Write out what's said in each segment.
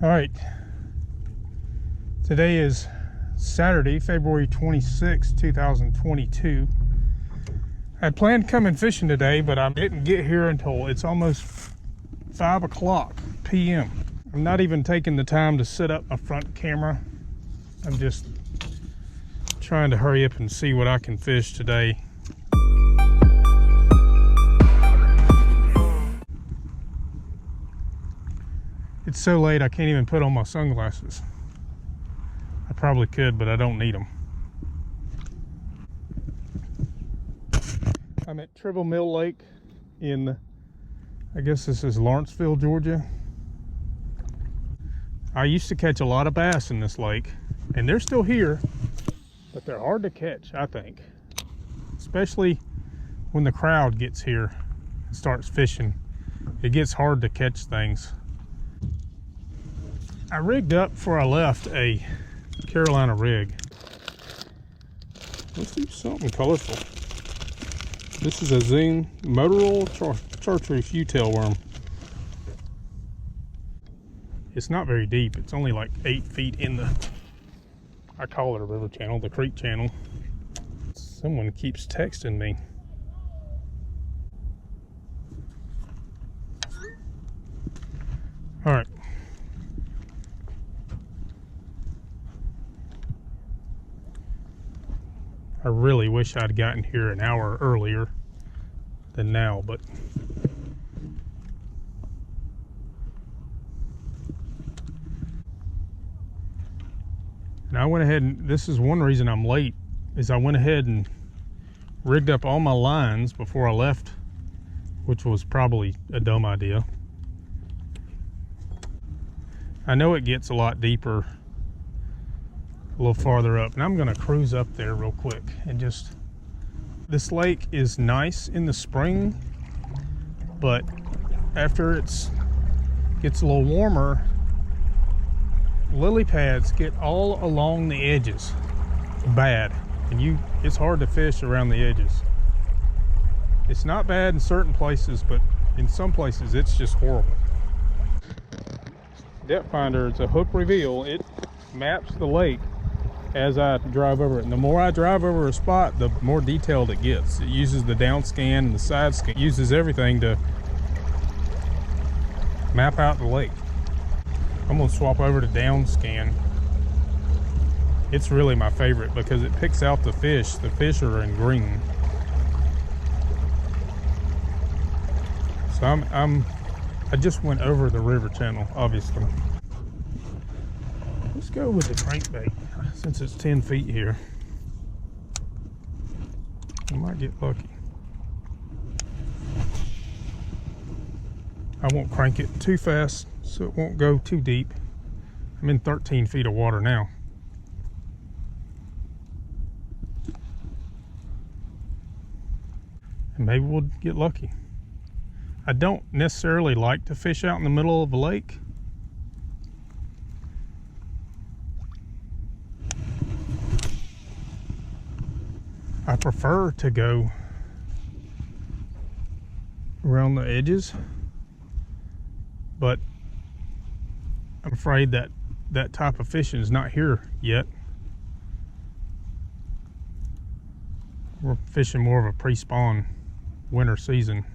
All right, today is Saturday, February 26, 2022. I had planned coming fishing today, but I didn't get here until it's almost 5 o'clock p.m. I'm not even taking the time to set up my front camera. I'm just trying to hurry up and see what I can fish today. It's so late I can't even put on my sunglasses. I probably could, but I don't need them. I'm at Tribble Mill Lake in, I guess this is Lawrenceville, Georgia. I used to catch a lot of bass in this lake, and they're still here, but they're hard to catch, I think. Especially when the crowd gets here and starts fishing. It gets hard to catch things. I rigged up before I left a Carolina rig. Let's do something colorful. This is a Zoom Motorola chartreuse U-tail worm. It's not very deep. It's only like 8 feet in the, I call it a river channel, the creek channel. Someone keeps texting me. All right. I really wish I'd gotten here an hour earlier than now, but and I went ahead and, this is one reason I'm late, is I went ahead and rigged up all my lines before I left, which was probably a dumb idea. I know it gets a lot deeper a little farther up, and I'm gonna cruise up there real quick and just, this lake is nice in the spring, but after it gets a little warmer, lily pads get all along the edges bad, and it's hard to fish around the edges. It's not bad in certain places, but in some places it's just horrible. Depth finder, it's a hook reveal. It maps the lake as I drive over it, and the more I drive over a spot, the more detailed it gets. It uses the down scan and the side scan, it uses everything to map out the lake. I'm gonna swap over to down scan. It's really my favorite because it picks out the fish. The fish are in green. So I just went over the river channel, obviously. Let's go with the crankbait since it's 10 feet here. I might get lucky. I won't crank it too fast so it won't go too deep. I'm in 13 feet of water now. And maybe we'll get lucky. I don't necessarily like to fish out in the middle of a lake. I prefer to go around the edges, but I'm afraid that that type of fishing is not here yet. We're fishing more of a pre-spawn winter season.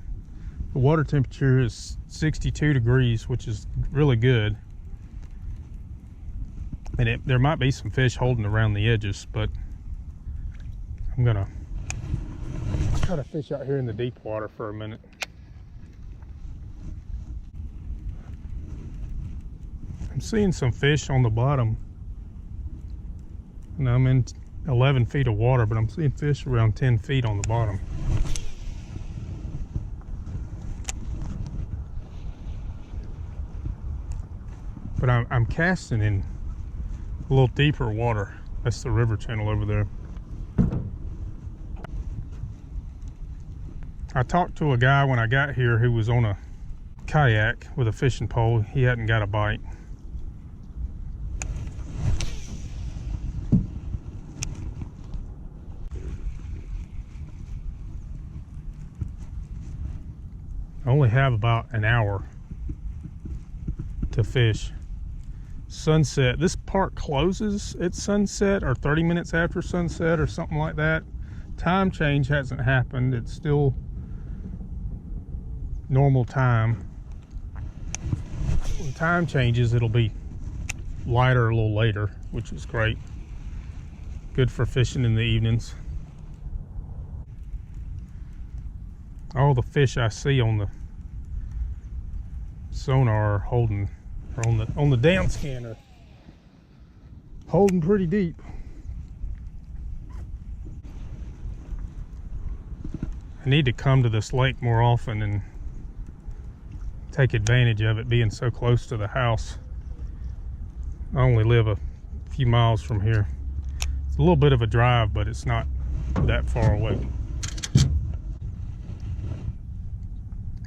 The water temperature is 62 degrees, which is really good. And there might be some fish holding around the edges, but I'm gonna try to fish out here in the deep water for a minute. I'm seeing some fish on the bottom, and I'm in 11 feet of water, but I'm seeing fish around 10 feet on the bottom. But I'm casting in a little deeper water. That's the river channel over there. I talked to a guy when I got here who was on a kayak with a fishing pole. He hadn't got a bite. I only have about an hour to fish. sunset. This park closes at sunset or 30 minutes after sunset or something like that. Time change hasn't happened. It's still normal time. When time changes, it'll be lighter a little later, which is great. Good for fishing in the evenings. All the fish I see on the sonar are holding, or on the down scanner, holding pretty deep. I need to come to this lake more often and take advantage of it being so close to the house. I only live a few miles from here. It's a little bit of a drive, but it's not that far away.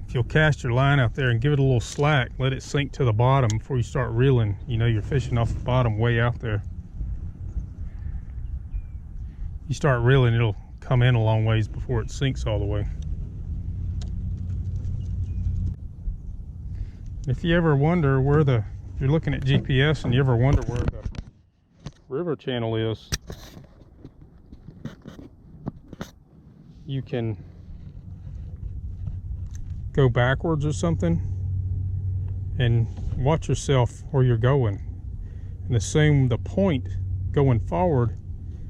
If you'll cast your line out there and give it a little slack, let it sink to the bottom before you start reeling, you know you're fishing off the bottom way out there. You start reeling, it'll come in a long ways before it sinks all the way. If you ever wonder where if you're looking at GPS and you ever wonder where the river channel is, you can go backwards or something and watch yourself where you're going and assume the point going forward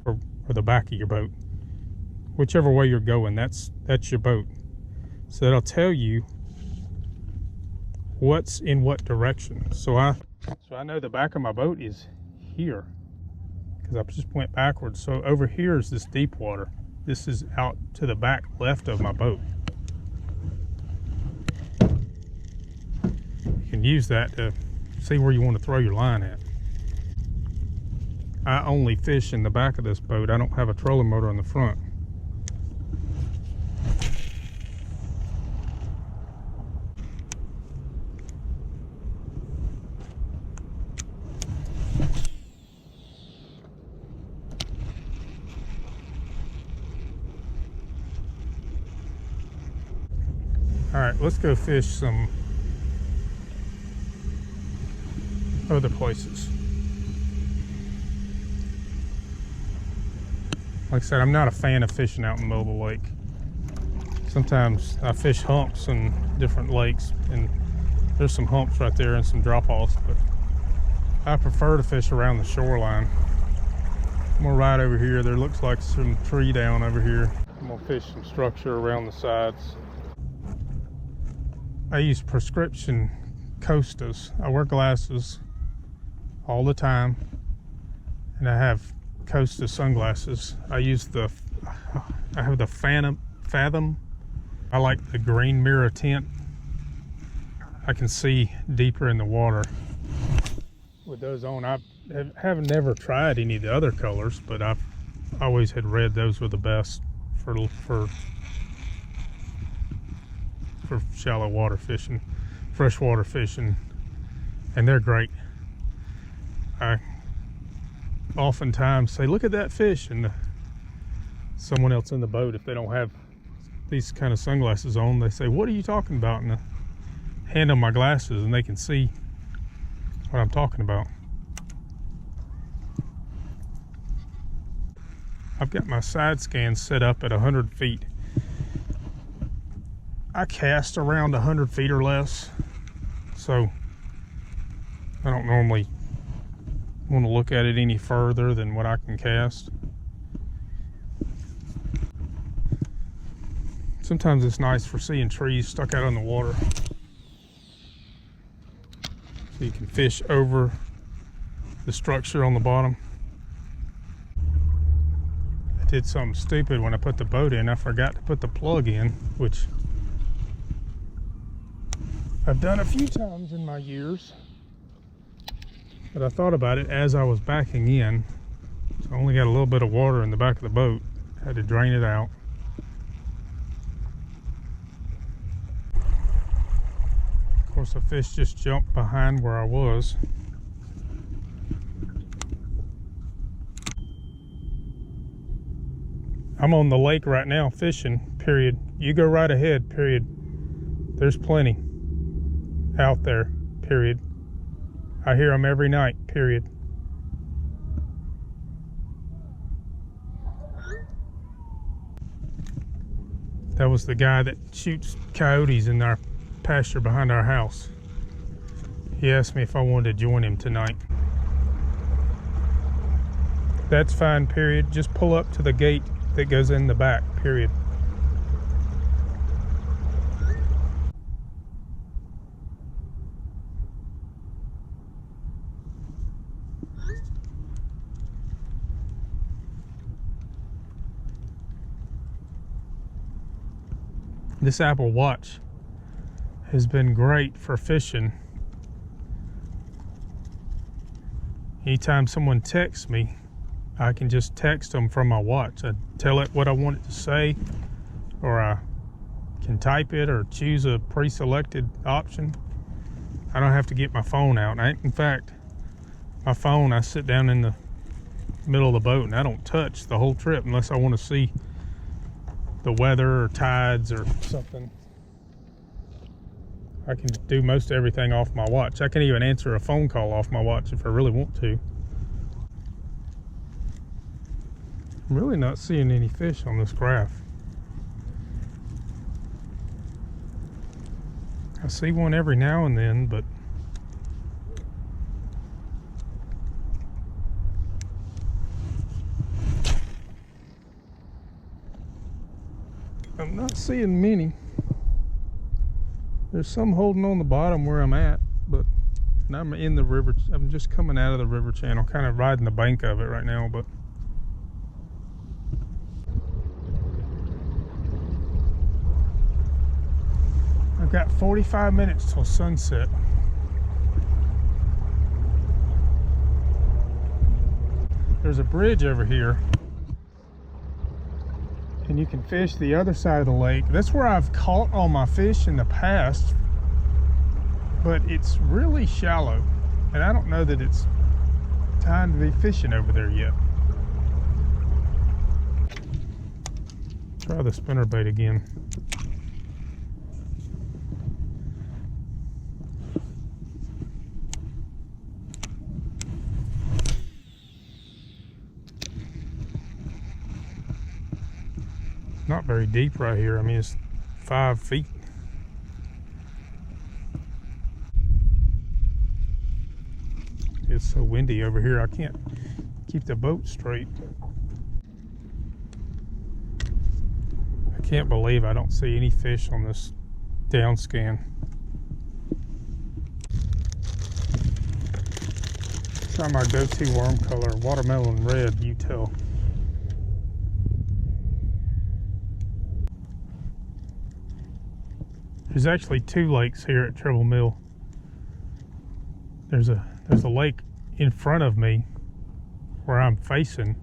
or the back of your boat, whichever way you're going, that's your boat. So that'll tell you what's in what direction. So I know the back of my boat is here because I just went backwards. So over here is this deep water. This is out to the back left of my boat. You can use that to see where you want to throw your line at. I only fish in the back of this boat. I don't have a trolling motor on the front. All right, let's go fish some other places. Like I said, I'm not a fan of fishing out in the middle of the lake. Sometimes I fish humps in different lakes, and there's some humps right there and some drop-offs, but I prefer to fish around the shoreline. I'm gonna ride over here. There looks like some tree down over here. I'm gonna fish some structure around the sides. I use prescription Costas. I wear glasses all the time, and I have Costa sunglasses. I have the Fathom. I like the green mirror tint. I can see deeper in the water with those on. I have never tried any of the other colors, but I've always had read those were the best for shallow water fishing, freshwater fishing, and they're great. I oftentimes say, look at that fish, and someone else in the boat, if they don't have these kind of sunglasses on, they say, what are you talking about? And I hand them my glasses and they can see what I'm talking about. I've got my side scan set up at 100 feet. I cast around 100 feet or less, so I don't normally want to look at it any further than what I can cast. Sometimes it's nice for seeing trees stuck out on the water, so you can fish over the structure on the bottom. I did something stupid when I put the boat in. I forgot to put the plug in, which I've done a few times in my years, but I thought about it as I was backing in. So I only got a little bit of water in the back of the boat. I had to drain it out. Of course, the fish just jumped behind where I was. I'm on the lake right now fishing, period. You go right ahead, period. There's plenty out there, period. I hear them every night, period. That was the guy that shoots coyotes in our pasture behind our house. He asked me if I wanted to join him tonight. That's fine, period. Just pull up to the gate that goes in the back, period. This Apple Watch has been great for fishing. Anytime someone texts me, I can just text them from my watch. I tell it what I want it to say, or I can type it or choose a pre-selected option. I don't have to get my phone out. In fact, my phone, I sit down in the middle of the boat and I don't touch the whole trip unless I want to see the weather or tides or something. I can do most everything off my watch. I can even answer a phone call off my watch if I really want to. I'm really not seeing any fish on this graph. I see one every now and then, but I'm not seeing many. There's some holding on the bottom where I'm at, but and I'm in the river. I'm just coming out of the river channel, kind of riding the bank of it right now, but I've got 45 minutes till sunset. There's a bridge over here, and you can fish the other side of the lake. That's where I've caught all my fish in the past, but it's really shallow, and I don't know that it's time to be fishing over there yet. Try the spinnerbait again. Not very deep right here. I mean, it's 5 feet. It's so windy over here, I can't keep the boat straight. I can't believe I don't see any fish on this down scan. Try my go-to worm color, watermelon red, you tell. There's actually 2 lakes here at Tribble Mill. There's a lake in front of me where I'm facing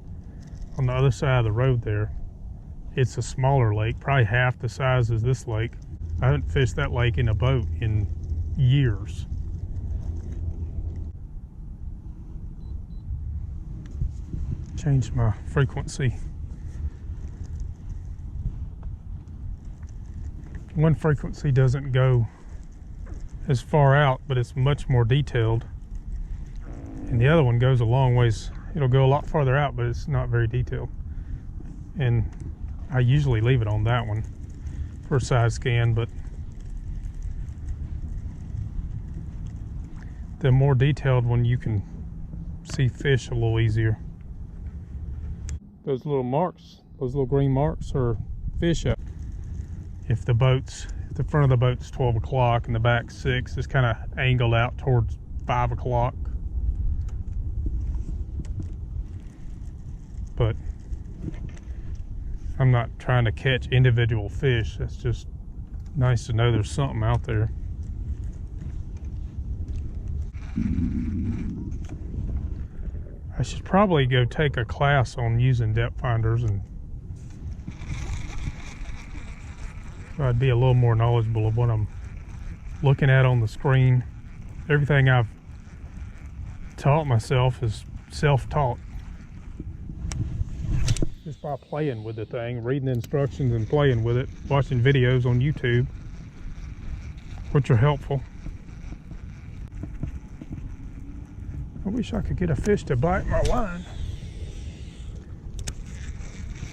on the other side of the road there. It's a smaller lake, probably half the size as this lake. I haven't fished that lake in a boat in years. Changed my frequency. One frequency doesn't go as far out, but it's much more detailed. And the other one goes a long ways. It'll go a lot farther out, but it's not very detailed. And I usually leave it on that one for a side scan, but the more detailed one, you can see fish a little easier. Those little marks, those little green marks are fish up. If the front of the boat's 12 o'clock and the back 6, it's kind of angled out towards 5 o'clock. But I'm not trying to catch individual fish. That's just nice to know there's something out there. I should probably go take a class on using depth finders, and I'd be a little more knowledgeable of what I'm looking at on the screen. Everything I've taught myself is self-taught. Just by playing with the thing, reading the instructions and playing with it, watching videos on YouTube, which are helpful. I wish I could get a fish to bite my line.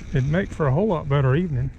It'd make for a whole lot better evening.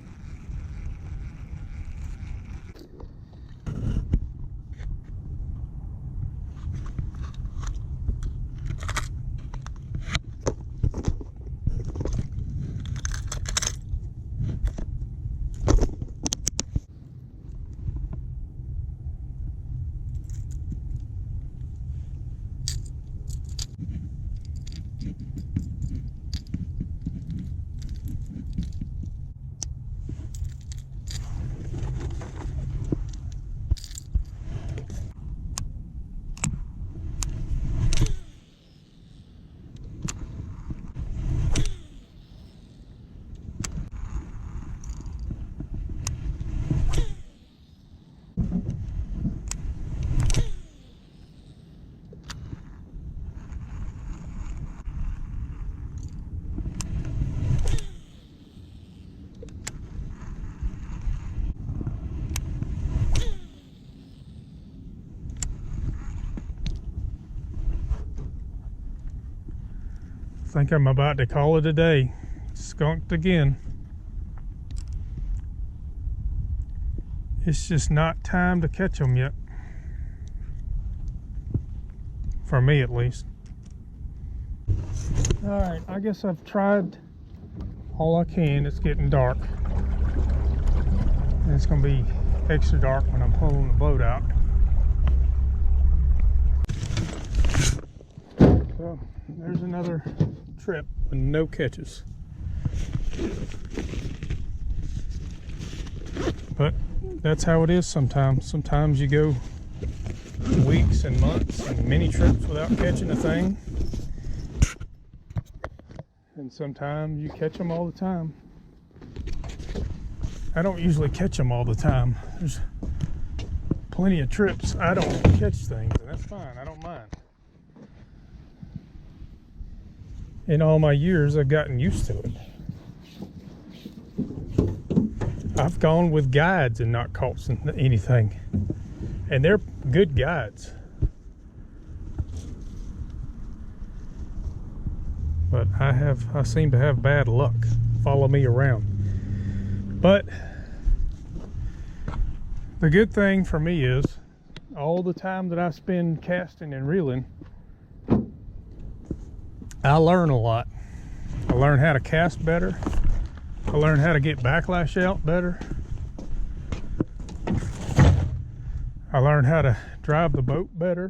I think I'm about to call it a day. Skunked again. It's just not time to catch them yet. For me at least. Alright, I guess I've tried all I can. It's getting dark. And it's going to be extra dark when I'm pulling the boat out. So, there's another trip with no catches. But that's how it is sometimes. Sometimes you go weeks and months and many trips without catching a thing. And sometimes you catch them all the time. I don't usually catch them all the time. There's plenty of trips I don't catch things, and that's fine. I don't mind. In all my years, I've gotten used to it. I've gone with guides and not caught anything. And they're good guides. But I seem to have bad luck. Follow me around. But the good thing for me is all the time that I spend casting and reeling, I learn a lot. I learn how to cast better. I learn how to get backlash out better. I learn how to drive the boat better.